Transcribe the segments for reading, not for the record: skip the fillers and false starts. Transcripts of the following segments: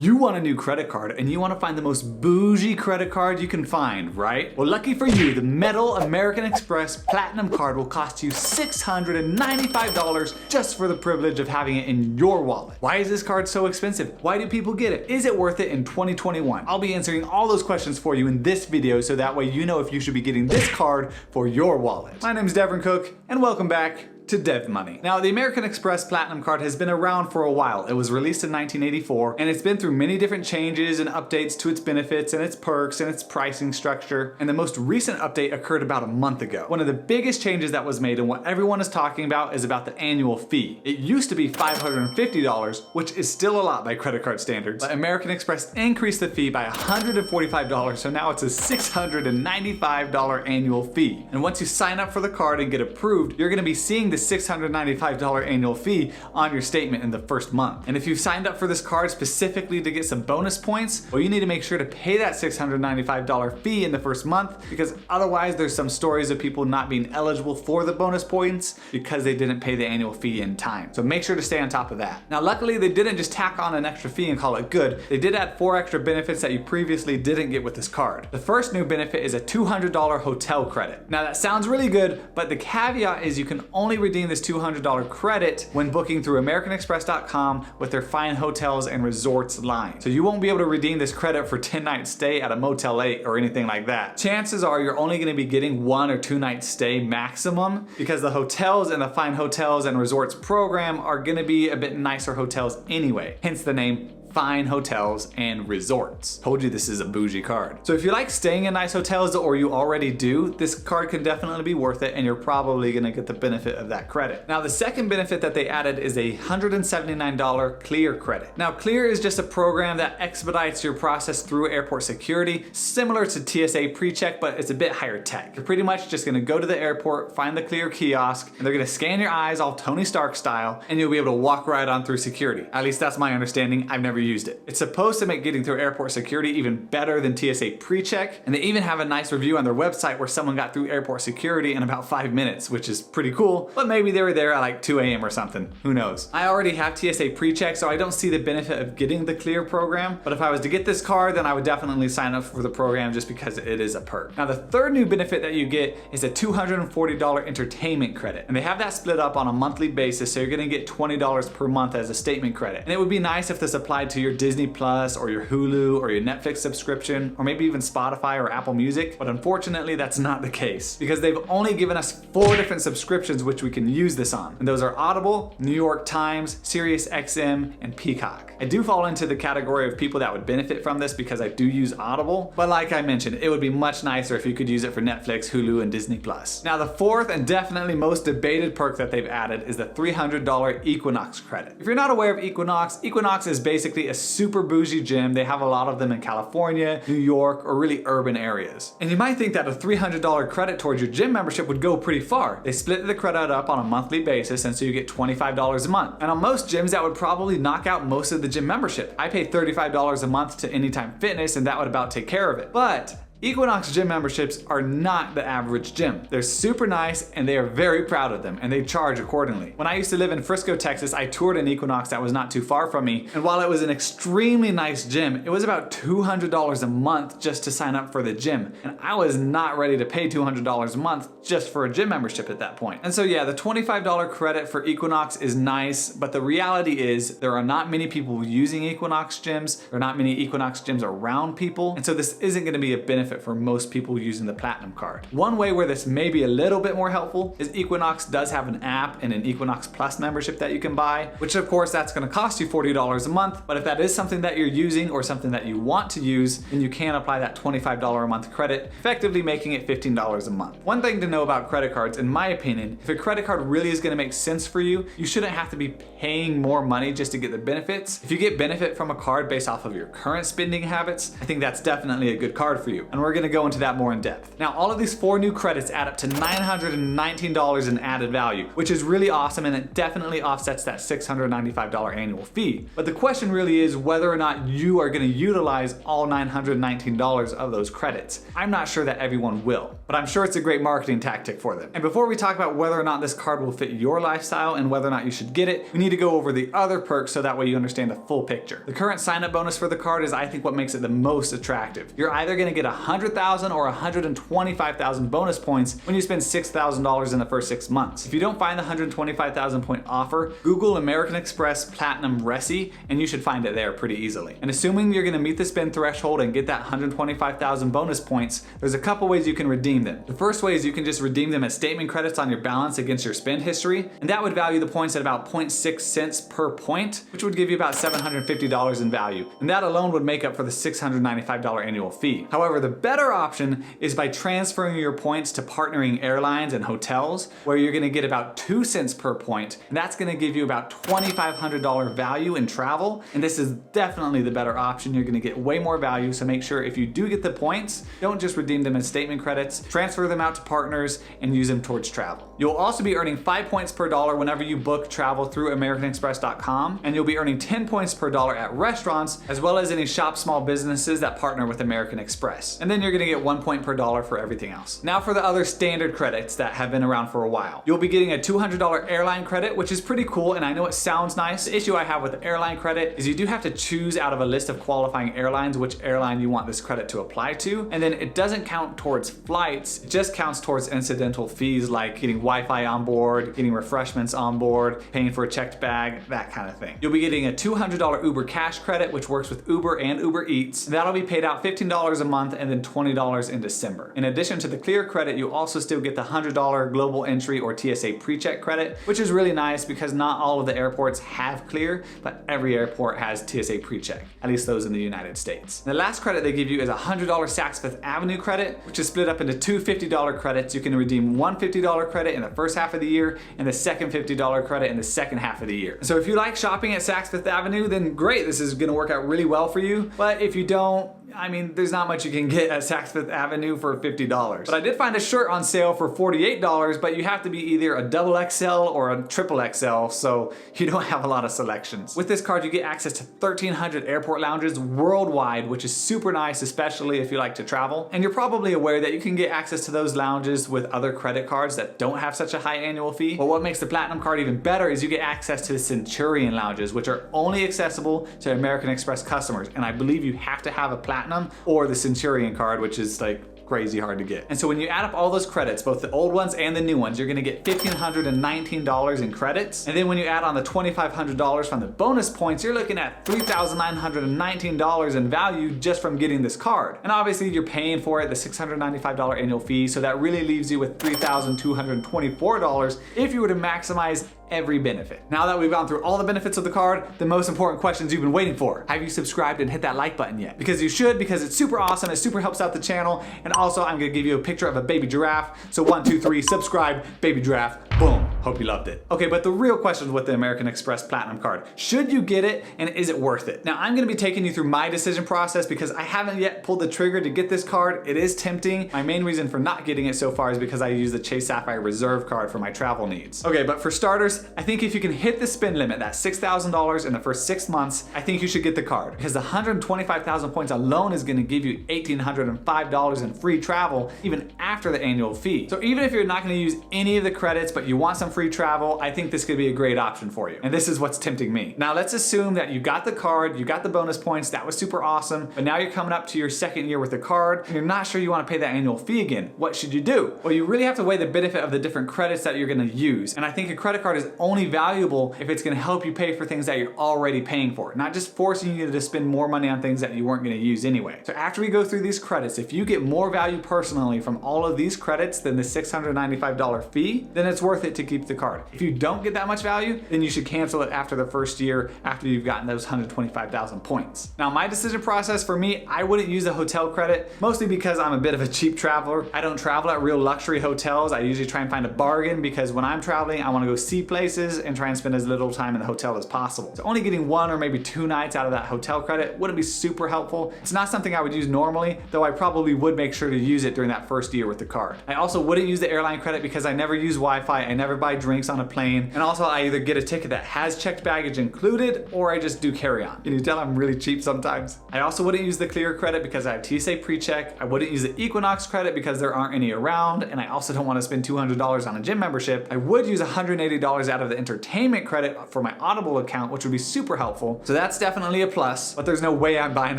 You want a new credit card and you want to find the most bougie credit card you can find, right? Well, lucky for you, the metal American Express Platinum Card will cost you $695 just for the privilege of having it in your wallet. Why is this card so expensive? Why do people get it? Is it worth it in 2021? I'll be answering all those questions for you in this video so that way you know if you should be getting this card for your wallet. My name is Devin Cook and welcome back to DevMoney. Now, the American Express Platinum Card has been around for a while. It was released in 1984, and it's been through many different changes and updates to its benefits and its perks and its pricing structure. And the most recent update occurred about a month ago. One of the biggest changes that was made and what everyone is talking about is about the annual fee. It used to be $550, which is still a lot by credit card standards, but American Express increased the fee by $145, so now it's a $695 annual fee. And once you sign up for the card and get approved, you're gonna be seeing the $695 annual fee on your statement in the first month. And if you've signed up for this card specifically to get some bonus points, well, you need to make sure to pay that $695 fee in the first month, because otherwise there's some stories of people not being eligible for the bonus points because they didn't pay the annual fee in time. So make sure to stay on top of that. Now, luckily they didn't just tack on an extra fee and call it good. They did add 4 extra benefits that you previously didn't get with this card. The first new benefit is a $200 hotel credit. Now that sounds really good, but the caveat is you can only redeem this $200 credit when booking through AmericanExpress.com with their fine hotels and resorts line. So you won't be able to redeem this credit for 10-night stay at a Motel 8 or anything like that. Chances are you're only gonna be getting 1 or 2 night stay maximum, because the hotels and the fine hotels and resorts program are gonna be a bit nicer hotels anyway, hence the name fine hotels and resorts. Told you this is a bougie card. So if you like staying in nice hotels, or you already do, this card can definitely be worth it, and you're probably gonna get the benefit of that credit. Now, the second benefit that they added is a $179 Clear credit. Now, Clear is just a program that expedites your process through airport security, similar to TSA PreCheck, but it's a bit higher tech. You're pretty much just gonna go to the airport, find the Clear kiosk, and they're gonna scan your eyes all Tony Stark style, and you'll be able to walk right on through security. At least that's my understanding. I've never used it. It's supposed to make getting through airport security even better than TSA PreCheck, and they even have a nice review on their website where someone got through airport security in about 5 minutes, which is pretty cool, but maybe they were there at like 2 a.m. or something. Who knows? I already have TSA PreCheck, so I don't see the benefit of getting the Clear program, but if I was to get this card, then I would definitely sign up for the program just because it is a perk. Now, the third new benefit that you get is a $240 entertainment credit, and they have that split up on a monthly basis, so you're gonna get $20 per month as a statement credit. And it would be nice if this applied to your Disney Plus or your Hulu or your Netflix subscription, or maybe even Spotify or Apple Music, but unfortunately that's not the case, because they've only given us 4 different subscriptions which we can use this on, and those are Audible, New York Times, Sirius XM, and Peacock. I do fall into the category of people that would benefit from this because I do use Audible, but like I mentioned, it would be much nicer if you could use it for Netflix, Hulu, and Disney Plus. Now, the fourth and definitely most debated perk that they've added is the $300 Equinox credit. If you're not aware of Equinox, Equinox is basically a super bougie gym. They have a lot of them in California, New York, or really urban areas. And you might think that a $300 credit towards your gym membership would go pretty far. They split the credit up on a monthly basis, and so you get $25 a month. And on most gyms, that would probably knock out most of the gym membership. I pay $35 a month to Anytime Fitness, and that would about take care of it. But Equinox gym memberships are not the average gym. They're super nice, and they are very proud of them, and they charge accordingly. When I used to live in Frisco, Texas, I toured an Equinox that was not too far from me, and while it was an extremely nice gym, it was about $200 a month just to sign up for the gym, and I was not ready to pay $200 a month just for a gym membership at that point. And so yeah, the $25 credit for Equinox is nice, but the reality is there are not many people using Equinox gyms. There are not many Equinox gyms around people, and so this isn't gonna be a benefit for most people using the Platinum card. One way where this may be a little bit more helpful is Equinox does have an app and an Equinox Plus membership that you can buy, which of course that's gonna cost you $40 a month, but if that is something that you're using or something that you want to use, then you can apply that $25 a month credit, effectively making it $15 a month. One thing to know about credit cards, in my opinion, if a credit card really is gonna make sense for you, you shouldn't have to be paying more money just to get the benefits. If you get benefit from a card based off of your current spending habits, I think that's definitely a good card for you. And and we're gonna go into that more in depth. Now, all of these 4 new credits add up to $919 in added value, which is really awesome, and it definitely offsets that $695 annual fee. But the question really is whether or not you are gonna utilize all $919 of those credits. I'm not sure that everyone will, but I'm sure it's a great marketing tactic for them. And before we talk about whether or not this card will fit your lifestyle and whether or not you should get it, we need to go over the other perks so that way you understand the full picture. The current sign-up bonus for the card is, I think, what makes it the most attractive. You're either gonna get 100,000 or 125,000 bonus points when you spend $6,000 in the first 6 months. If you don't find the 125,000 point offer, Google American Express Platinum Resi, and you should find it there pretty easily. And assuming you're gonna meet the spend threshold and get that 125,000 bonus points, there's a couple ways you can redeem them. The first way is you can just redeem them as statement credits on your balance against your spend history, and that would value the points at about 0.6 cents per point, which would give you about $750 in value. And that alone would make up for the $695 annual fee. However, the better option is by transferring your points to partnering airlines and hotels, where you're gonna get about 2 cents per point, and that's gonna give you about $2,500 value in travel. And this is definitely the better option. You're gonna get way more value, so make sure if you do get the points, don't just redeem them as statement credits, transfer them out to partners and use them towards travel. You'll also be earning 5 points per dollar whenever you book travel through AmericanExpress.com, and you'll be earning 10 points per dollar at restaurants, as well as any shop small businesses that partner with American Express. And then you're gonna get 1 point per dollar for everything else. Now for the other standard credits that have been around for a while. You'll be getting a $200 airline credit, which is pretty cool, and I know it sounds nice. The issue I have with the airline credit is you do have to choose out of a list of qualifying airlines which airline you want this credit to apply to, and then it doesn't count towards flights, it just counts towards incidental fees like getting Wi-Fi on board, getting refreshments on board, paying for a checked bag, that kind of thing. You'll be getting a $200 Uber cash credit, which works with Uber and Uber Eats. That'll be paid out $15 a month and then $20 in December. In addition to the Clear credit, you also still get the $100 Global Entry or TSA PreCheck credit, which is really nice because not all of the airports have Clear, but every airport has TSA PreCheck, at least those in the United States. The last credit they give you is a $100 Saks Fifth Avenue credit, which is split up into 2 $50 credits. You can redeem one $50 credit in the first half of the year and the second $50 credit in the second half of the year. So if you like shopping at Saks Fifth Avenue, then great, this is gonna work out really well for you. But if you don't, I mean, there's not much you can get at Saks Fifth Avenue for $50. But I did find a shirt on sale for $48, but you have to be either a double XL or a triple XL, so you don't have a lot of selections. With this card, you get access to 1,300 airport lounges worldwide, which is super nice, especially if you like to travel. And you're probably aware that you can get access to those lounges with other credit cards that don't have such a high annual fee. But what makes the Platinum card even better is you get access to the Centurion lounges, which are only accessible to American Express customers. And I believe you have to have a Platinum or the Centurion card, which is like crazy hard to get. And so when you add up all those credits, both the old ones and the new ones, you're gonna get $1,519 in credits. And then when you add on the $2,500 from the bonus points, you're looking at $3,919 in value just from getting this card. And obviously you're paying for it, the $695 annual fee, so that really leaves you with $3,224 if you were to maximize every benefit. Now that we've gone through all the benefits of the card, the most important questions you've been waiting for. Have you subscribed and hit that like button yet? Because you should, because it's super awesome, it super helps out the channel, and also I'm gonna give you a picture of a baby giraffe. So 1, 2, 3, subscribe, baby giraffe, boom. Hope you loved it. Okay, but the real question with the American Express Platinum card, should you get it and is it worth it? Now I'm gonna be taking you through my decision process because I haven't yet pulled the trigger to get this card. It is tempting. My main reason for not getting it so far is because I use the Chase Sapphire Reserve card for my travel needs. Okay, but for starters, I think if you can hit the spend limit, that $6,000 in the first 6 months, I think you should get the card because the 125,000 points alone is gonna give you $1,805 in free travel even after the annual fee. So even if you're not gonna use any of the credits, but you want some free travel, I think this could be a great option for you. And this is what's tempting me. Now let's assume that you got the card, you got the bonus points, that was super awesome, but now you're coming up to your second year with the card, and you're not sure you wanna pay that annual fee again. What should you do? Well, you really have to weigh the benefit of the different credits that you're gonna use. And I think a credit card is only valuable if it's gonna help you pay for things that you're already paying for, not just forcing you to spend more money on things that you weren't gonna use anyway. So after we go through these credits, if you get more value personally from all of these credits than the $695 fee, then it's worth it to keep keep the card. If you don't get that much value, then you should cancel it after the first year, after you've gotten those 125,000 points. Now, my decision process, for me, I wouldn't use a hotel credit, mostly because I'm a bit of a cheap traveler. I don't travel at real luxury hotels. I usually try and find a bargain because when I'm traveling, I want to go see places and try and spend as little time in the hotel as possible. So only getting 1 or maybe 2 nights out of that hotel credit wouldn't be super helpful. It's not something I would use normally, though I probably would make sure to use it during that first year with the card. I also wouldn't use the airline credit because I never use Wi-Fi, I never buy drinks on a plane, and also I either get a ticket that has checked baggage included or I just do carry-on. Can you tell I'm really cheap sometimes? I also wouldn't use the Clear credit because I have TSA pre-check. I wouldn't use the Equinox credit because there aren't any around, and I also don't want to spend $200 on a gym membership. I would use $180 out of the entertainment credit for my Audible account, which would be super helpful. So that's definitely a plus, but there's no way I'm buying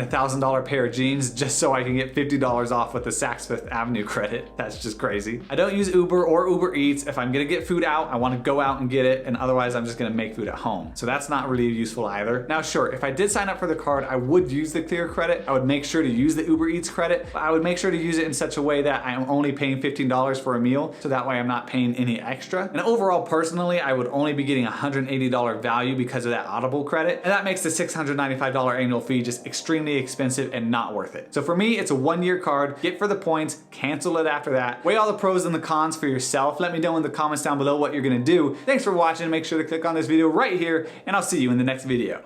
a $1,000 pair of jeans just so I can get $50 off with the Saks Fifth Avenue credit. That's just crazy. I don't use Uber or Uber Eats. If I'm gonna get food out, I wanna go out and get it, and otherwise I'm just gonna make food at home. So that's not really useful either. Now sure, if I did sign up for the card, I would use the Clear credit. I would make sure to use the Uber Eats credit, but I would make sure to use it in such a way that I'm only paying $15 for a meal, so that way I'm not paying any extra. And overall, personally, I would only be getting $180 value because of that Audible credit, and that makes the $695 annual fee just extremely expensive and not worth it. So for me, it's a 1-year card. Get for the points, cancel it after that. Weigh all the pros and the cons for yourself. Let me know in the comments down below what you're gonna do. Thanks for watching. Make sure to click on this video right here, and I'll see you in the next video.